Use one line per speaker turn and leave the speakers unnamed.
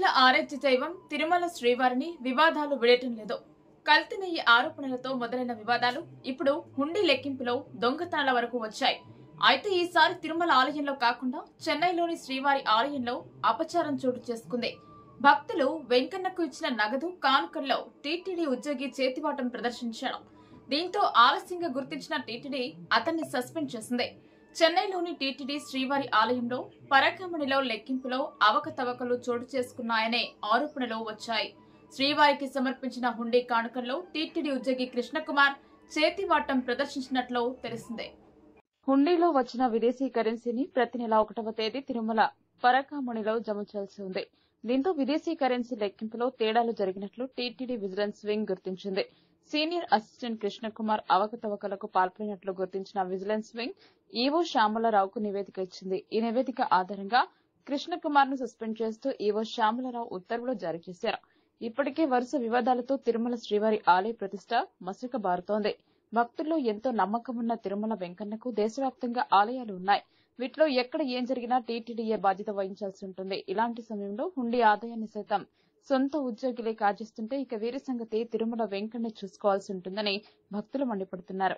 భక్తుల ఆరాధ్య దైవం తిరుమల శ్రీవారిని వివాదాలు విడటం లేదు. కల్తీ నెయ్యి ఆరోపణలతో మొదలైన వివాదాలు ఇప్పుడు హుండీ లెక్కింపులో దొంగతనాల వరకు వచ్చాయి. అయితే ఈసారి తిరుమల ఆలయంలో కాకుండా చెన్నైలోని శ్రీవారి ఆలయంలో అపచారం చోటు చేసుకుంది. భక్తులు వెంకన్నకు ఇచ్చిన నగదు కానుకల్లో టీటీడీ ఉద్యోగి చేతివాటం ప్రదర్శించాడు. దీంతో ఆలస్యంగా గుర్తించిన టీటీడీ అతన్ని సస్పెండ్ చేసింది. చెన్నైలోని టీటీడీ శ్రీవారి ఆలయంలో పరకమణిలో లెక్కింపులో అవకతవకలు చోటు చేసుకున్నాయనే ఆరోపణలు వచ్చాయి. శ్రీవారికి సమర్పించిన హుండీ కానుకల్లో టీటీడీ ఉద్యోగి కృష్ణకుమార్ చేతివాటం ప్రదర్శించినట్లు తెలిసిందే. హుండీలో వచ్చిన విదేశీ కరెన్సీని ప్రతి నెల 1వ తేదీ తిరుమల పరకామణిలో జమ చేయాల్సి ఉంది. దీంతో విదేశీ కరెన్సీ లెక్కింపులో తేడాలు జరిగినట్లు టీటీడీ విజిలెన్స్ వింగ్ గుర్తించింది. సీనియర్ అసిస్టెంట్ కృష్ణకుమార్ అవకతవకలకు పాల్పడినట్లు గుర్తించిన విజిలెన్స్ వింగ్ ఈవో శ్యామలరావుకు నివేదిక ఇచ్చింది. ఈ నివేదిక ఆధారంగా కృష్ణకుమార్ ను సస్పెండ్ చేస్తూ ఈవో శ్యామలరావు ఉత్తర్వులు జారీ చేశారు. ఇప్పటికే వరుస వివాదాలతో తిరుమల శ్రీవారి ఆలయ ప్రతిష్ట మసకబారుతోంది. భక్తుల్లో ఎంతో నమ్మకమున్న తిరుమల వెంకన్నకు దేశవ్యాప్తంగా ఆలయాలు ఉన్నాయి. వీటిలో ఎక్కడ ఏం జరిగినా టీటీడీయే బాధ్యత వహించాల్సి ఉంటుంది. ఇలాంటి సమయంలో హుండీ ఆదాయాన్ని సైతం సొంత ఉద్యోగులే కాజేస్తుంటే ఇక వీరి సంగతి తిరుమల వెంకన్నే చూసుకోవాల్సి ఉంటుందని భక్తులు మండిపడుతున్నారు.